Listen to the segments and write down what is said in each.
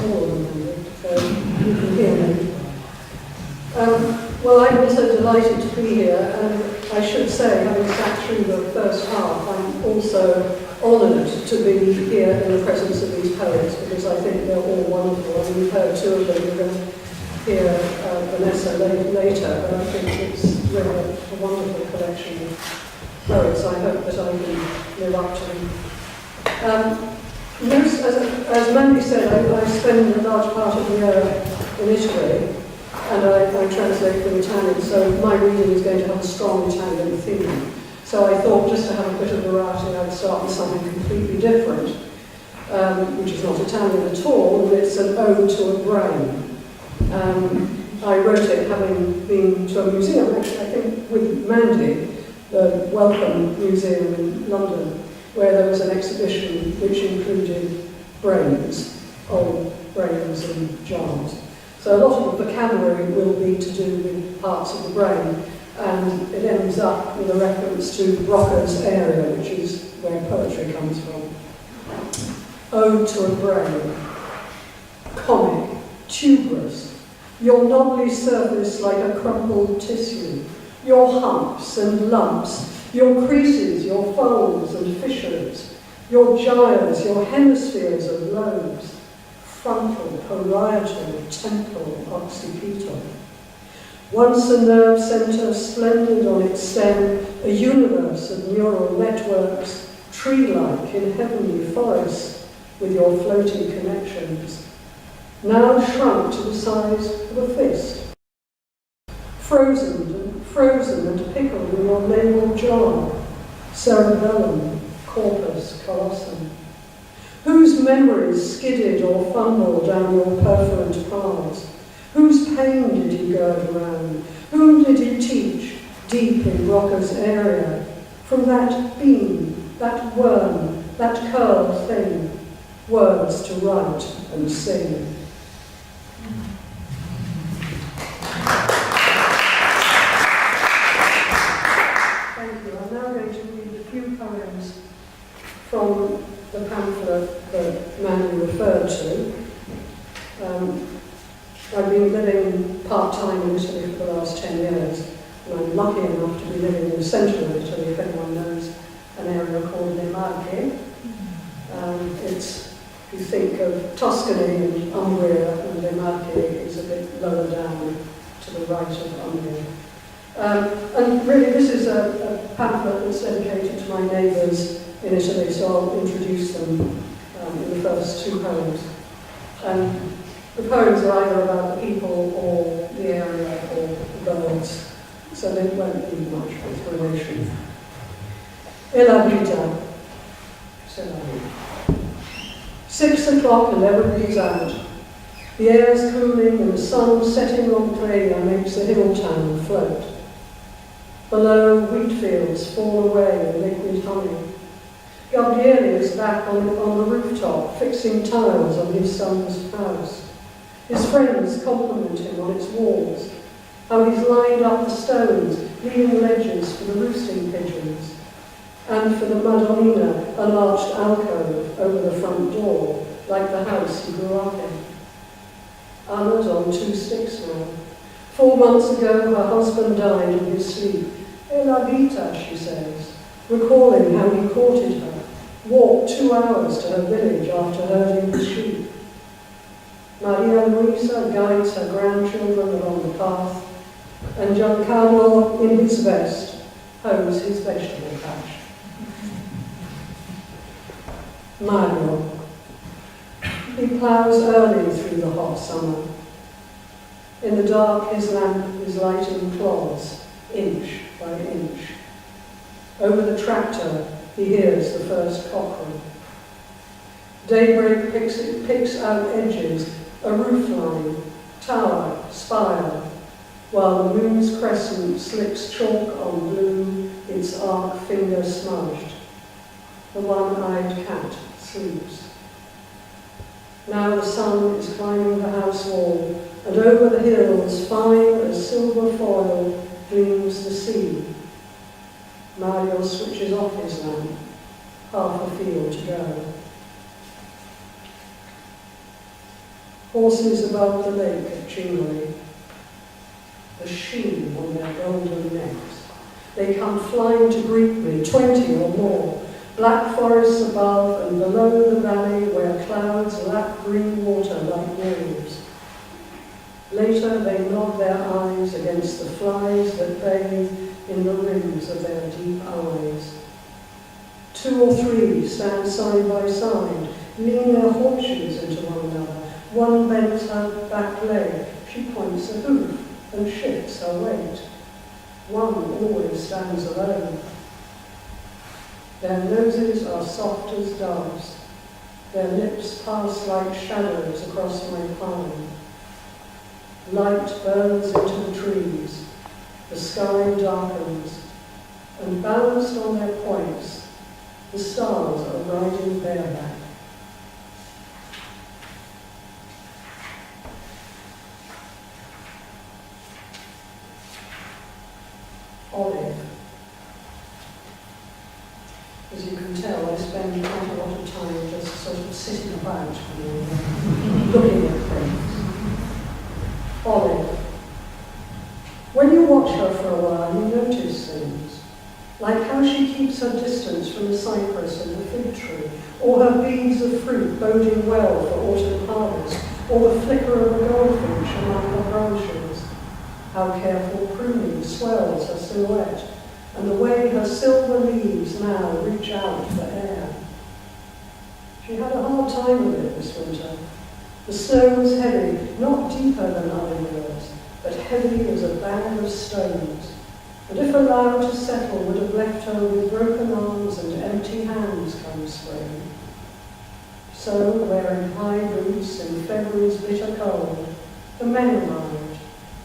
taller than Mandy, so you can hear me. Well, I'm also delighted to be here, and I should say, having sat through the first half, I'm also honoured to be here in the presence of these poets, because I think they're all wonderful. I mean, you've heard two of them, you're going to hear Vanessa later, but I think it's really a wonderful collection of poets. I hope that I can live up to them. As Mandy said, I spend a large part of the year in Italy, and I translate from Italian, so my reading is going to have a strong Italian theme. So I thought, just to have a bit of variety, I'd start with something completely different, which is not Italian at all, and it's an ode to a brain. I wrote it having been to a museum, actually, I think with Mandy, the Wellcome Museum in London, where there was an exhibition which included brains, old brains and jars. So a lot of the vocabulary will be to do with parts of the brain, and it ends up with a reference to Rocco's area, which is where poetry comes from. Ode to a brain. Comic, tuberous, your knobbly surface like a crumpled tissue, your humps and lumps, your creases, your folds and fissures, your gyres, your hemispheres of lobes, frontal, parietal, temporal, occipital. Once a nerve centre splendid on its stem, a universe of neural networks, tree-like in heavenly forests with your floating connections, now shrunk to the size of a fist. Frozen and pickled in your navel jar, cerebellum, corpus callosum. Whose memories skidded or fumbled down your perforant paths? Whose pain did he gird around? Whom did he teach, deep in Rocco's area? From that beam, that worm, that curled thing, words to write and sing. From the pamphlet that Mandy referred to. I've been living part-time in Italy for the last 10 years, and I'm lucky enough to be living in the centre of Italy, if anyone knows an area called Le Marche. It's, if you think of Tuscany and Umbria, and Le Marche is a bit lower down to the right of Umbria. And really this is a pamphlet that's dedicated to my neighbours in Italy, so I'll introduce them in the first two poems. And the poems are either about the people or the area or the birds, so they won't be much explanation. E la vita. 6 o'clock and everybody's out. The air's cooling and the sun setting on Praia makes the hill town float. Below, wheat fields fall away in liquid honey. Gabriele is back on the rooftop, fixing tiles on his son's house. His friends compliment him on its walls, how he's lined up the stones, leaving ledges for the roosting pigeons, and for the Maldonado, an arched alcove over the front door, like the house he grew up in. Anna's on 2 sticks now. 4 months ago, her husband died in his sleep. E la vita, she says, recalling how he courted her, walked 2 hours to her village after herding the sheep. Maria Luisa guides her grandchildren along the path, and Giancarlo, in his vest, hoes his vegetable patch. Mario. He ploughs early through the hot summer. In the dark, his lamp is lighting clods, inch by inch. Over the tractor, he hears the first cockerel. Daybreak picks out edges, a roofline, tower, spire, while the moon's crescent slicks chalk on blue, its arc finger smudged. The one-eyed cat sleeps. Now the sun is climbing the house wall, and over the hills, fine as silver foil, gleams the sea. Mario switches off his lamp, half a field to go. Horses above the lake at Chinley, the sheen on their golden necks. They come flying to greet me, 20 or more, black forests above and below the valley where clouds lap green water like waves. Later they nod their eyes against the flies that bathe in the rims of their deep eyes. 2 or 3 stand side by side, lean their haunches into one another. One bends her back leg, she points a hoof and shifts her weight. One always stands alone. Their noses are soft as doves. Their lips pass like shadows across my palm. Light burns into the trees. The sky darkens. And balanced on their points, the stars are riding bareback. Olive. As you can tell, I spend quite a lot of time just sort of sitting about and looking at things. Olive. When you watch her for a while, you notice things, like how she keeps her distance from the cypress and the fig tree, or her beads of fruit boding well for autumn harvest, or the flicker of a goldfinch among her branches. How careful pruning swells her silhouette, and the way her silver leaves now reach out for air. She had a hard time of it this winter. The snow was heavy, not deeper than other years, but heavy as a bag of stones, and if allowed to settle, would have left her with broken arms and empty hands come spring. So, wearing high boots in February's bitter cold, the men arrived,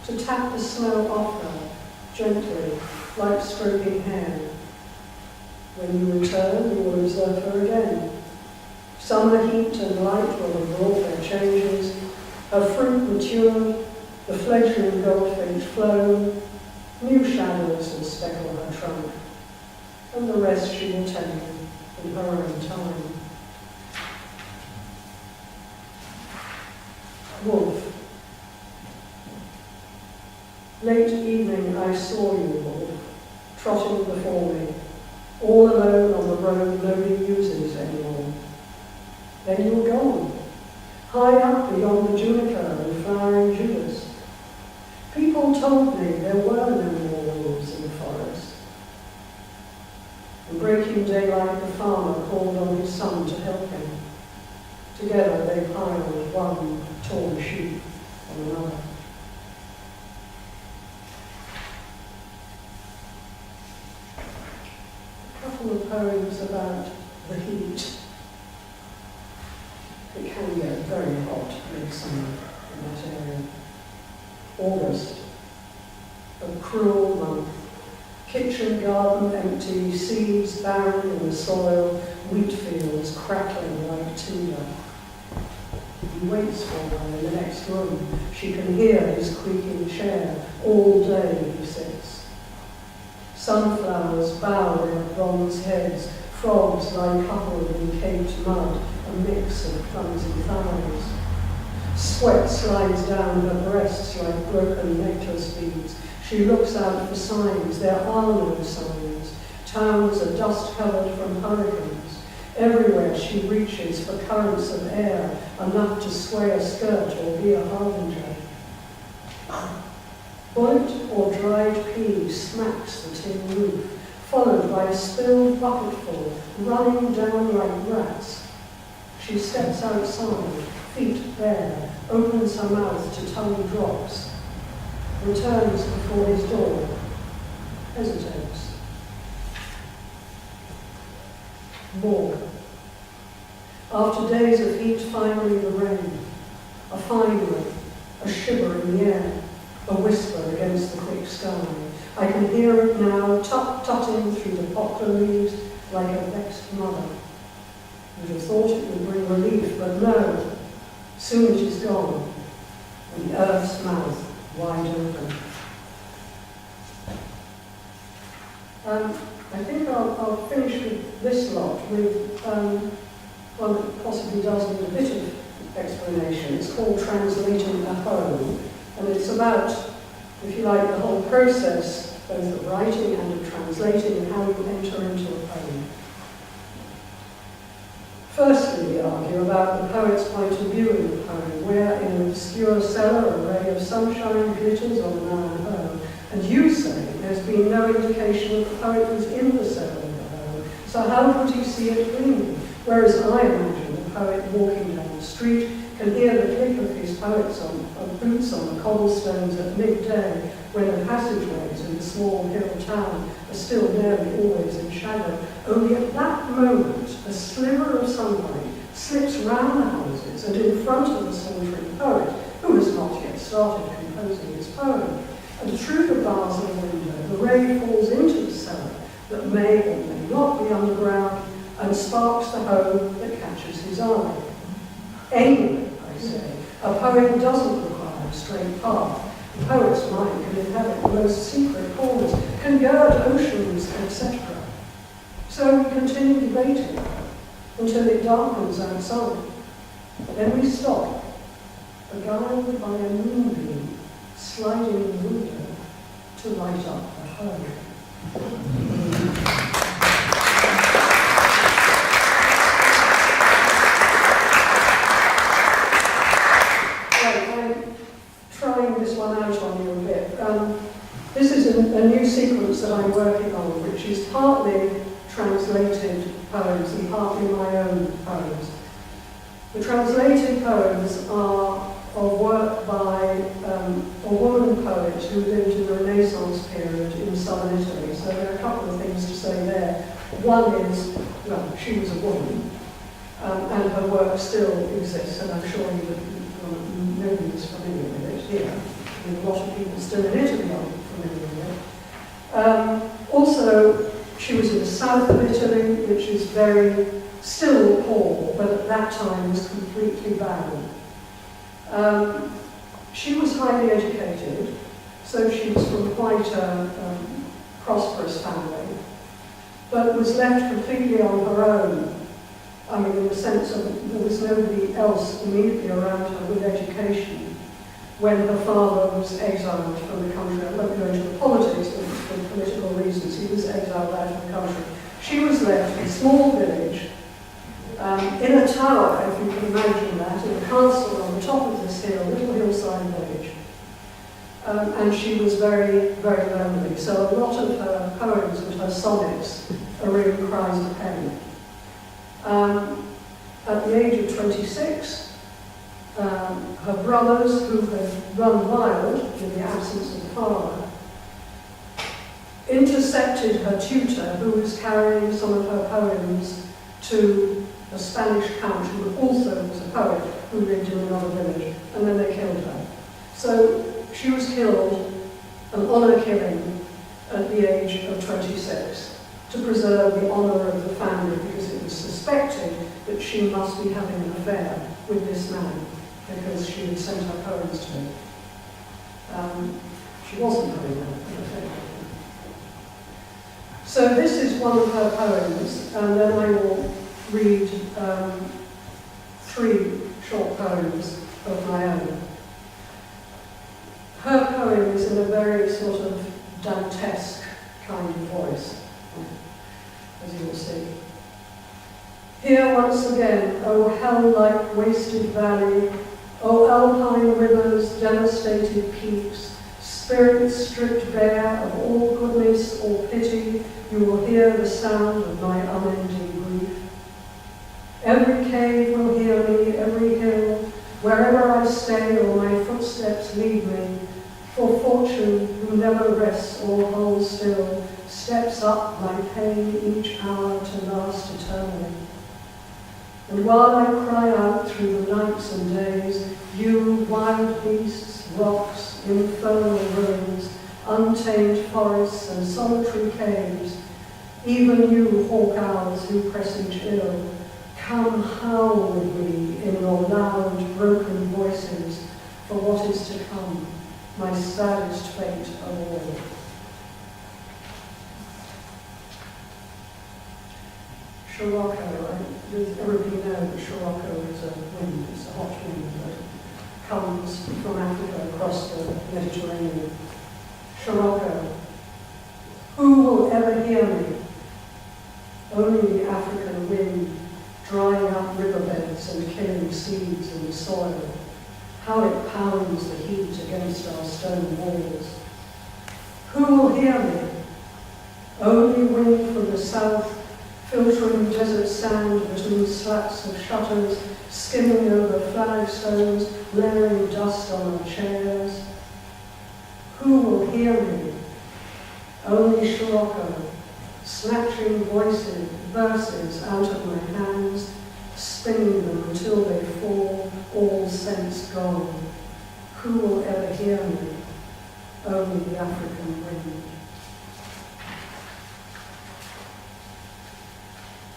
to tap the snow off her, gently, like stroking hair. When you return, you will observe her again. Summer heat and light will have brought their changes, her fruit matured, the fledgling goldfinch flown, new shadows will speckle her trunk, and the rest she will tell you in her own time. Wolf. Late evening I saw you, Wolf, trotting before me, all alone on the road nobody uses anymore. Then you were gone, high up beyond the juniper and flowering Judas. People told me there were no more wolves in the forest. In breaking daylight, the farmer called on his son to help him. Together they piled one torn sheep on another. A couple of poems about the heat. It can get very hot midsummer in that area. August, a cruel month. Kitchen garden empty, seeds barren in the soil, wheat fields crackling like tinder. He waits for her in the next room. She can hear his creaking chair. All day he sits. Sunflowers bow their bronze heads. Frogs lie coupled in caked mud, a mix of clumsy thighs. Sweat slides down her breasts like broken necklace beads. She looks out for signs. There are no signs. Towns are dust-covered from hurricanes. Everywhere she reaches for currents of air, enough to sway a skirt or be a harbinger. Bullet or dried pea smacks the tin roof, followed by a spilled bucketful running down like rats. She steps outside, feet bare, opens her mouth to tongue drops, returns before his door, hesitates. More. After days of heat, finally the rain. A fine rain, a shiver in the air, a whisper against the quick sky. I can hear it now, tut-tutting through the poplar leaves like a vexed mother. You'd have thought it would bring relief, but no. Soon it is gone, and the earth's mouth wide open. I think I'll finish with this lot, with one that possibly does need a bit of explanation. It's called Translating a Home, and it's about, if you like, the whole process, both of writing and of translating, and how you enter into a poem. Firstly, we argue about the poet's point of view in the poem, where in an obscure cellar a ray of sunshine glitters on an iron home, and you say there's been no indication that the poet was in the cellar of the home, so how could he see it gleaming? Whereas I imagine the poet walking down the street can hear the click of his boots on the cobblestones at midday, when the passageways in the small hill town are still nearly always in shadow. Only at that moment, a sliver of sunlight slips round the houses and in front of the sauntering poet, who has not yet started composing his poem. And through the bars of the window, the ray falls into the cellar that may or may not be underground, and sparks the home that catches his eye. Anyway, I say, a poem doesn't require a straight path. The poet's mind can inhabit the most secret corners, can gird oceans, etc. So we continue debating until it darkens outside. Then we stop, beguiled by a moonbeam sliding in the window to light up the home. Trying this one out on you a bit. This is a new sequence that I'm working on, which is partly translated poems and partly my own poems. The translated poems are of work by a woman poet who lived in the Renaissance period in southern Italy. So there are a couple of things to say there. One is, well, she was a woman, and her work still exists, and I'm sure nobody is familiar with it here. I mean, a lot of people still in Italy are familiar with it. Also, she was in the south of Italy, which is very still poor, but at that time was completely barren. She was highly educated, so she was from quite a prosperous family, but was left completely on her own. I mean, in the sense of there was nobody else immediately around her with education when her father was exiled from the country. I won't go into the politics, but for political reasons, he was exiled out of the country. She was left in a small village, in a tower, if you can imagine that, in a castle on the top of this hill, little hillside village. And she was very, very lonely. So a lot of her poems and her sonnets are really cries of pain. At the age of 26, her brothers, who had run wild in the absence of the father, intercepted her tutor, who was carrying some of her poems to a Spanish count who also was a poet who lived in another village, and then they killed her. So she was killed, an honour killing, at the age of 26, to preserve the honour of the family, because it was suspected that she must be having an affair with this man, because she had sent her poems to him. She wasn't having an affair with him. So this is one of her poems, and then I will read 3 short poems of my own. Her poem is in a very sort of Dantesque kind of voice, as you will see. Here once again, O hell-like wasted valley, O alpine rivers, devastated peaks, spirits stripped bare of all goodness or pity, you will hear the sound of my unending grief. Every cave will hear me, every hill, wherever I stay or my footsteps lead me, for fortune, who never rests or holds still, steps up my pain each hour to last eternally. And while I cry out through the nights and days, you wild beasts, rocks, infernal ruins, untamed forests and solitary caves, even you hawk owls who presage ill, come howl with me in your loud, broken voices for what is to come, my saddest fate of all. Scirocco, right? does everybody know that Scirocco is a wind, it's a hot wind that comes from Africa across the Mediterranean. Scirocco, who will ever hear me? Only the African wind, drying up riverbeds and killing seeds in the soil. How it pounds the heat against our stone walls. Who will hear me? Only wind from the south, filtering desert sand between slats of shutters, skimming over flagstones, layering dust on our chairs. Who will hear me? Only Scirocco, snatching verses out of my hands, spinning them until they fall, all sense gone. Who will ever hear me? Only the African wind.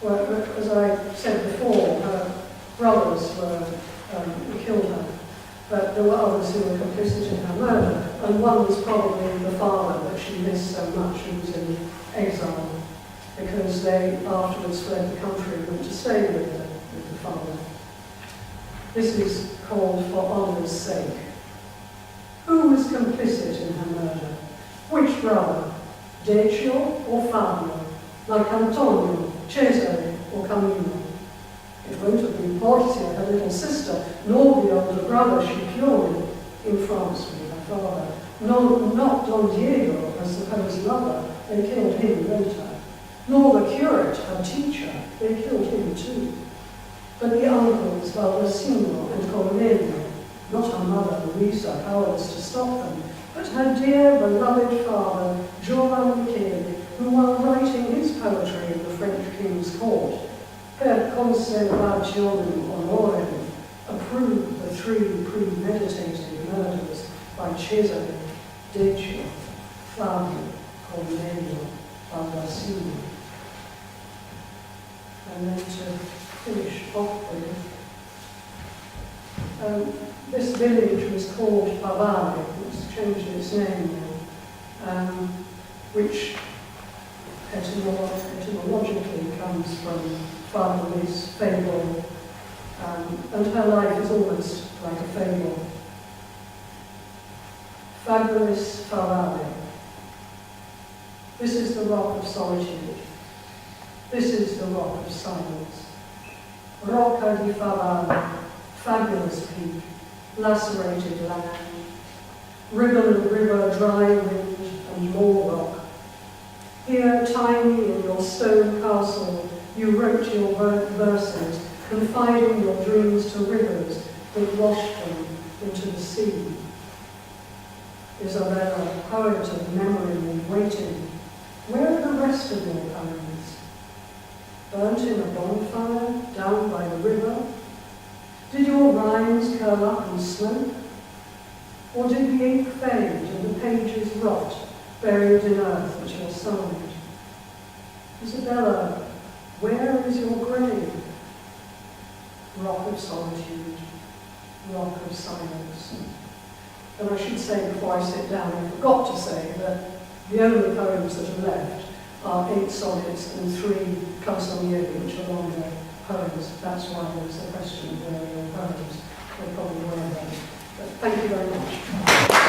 Well, as I said before, her brothers killed her, but there were others who were complicit in her murder, and one was probably the father that she missed so much, who was in exile, because they afterwards fled the country and went to stay with the father. This is called For Honour's Sake. Who was complicit in her murder? Which brother? Decio or Fabio? Like Antonio, Cesare or Camillo? It won't have been Portia, her little sister, nor the older brother Scipione in France with her father. No, not Don Diego, her supposed lover, they killed him later. Nor the curate, her teacher, they killed him too. But the uncles, Valdesino and Cornelio, not her mother, Luisa, powerless to stop them, but her dear, beloved father, Giovanni Michele, who, while writing his poetry in the French king's court, per conservationem honorem, approved the 3 premeditated murders by Cesare, Decio, Fabio, Cornelio, Valdesino. And then to finish off with, this village was called Favare, it's changed its name now, which etymologically comes from Fable's fable, and her life is almost like a fable. Fabulis Favare. This is the rock of solitude. This is the rock of silence. Rocca di Favare, fabulous peak, lacerated land. Ribble and river, dry wind, and more rock. Here, tiny in your stone castle, you wrote your verses, confiding your dreams to rivers that washed them into the sea. Isabella, poet of memory and waiting, where are the rest of your poems? Burnt in a bonfire down by the river? Did your rhymes curl up in smoke? Or did the ink fade and the pages rot, buried in earth at your side? Isabella, where is your grave? Rock of solitude, rock of silence. And I should say before I sit down, I forgot to say that the only poems that are left are 8 sonnets and 3 canzoniere, which are longer poems. That's why there's a question of where are your poems. They probably were there. But thank you very much.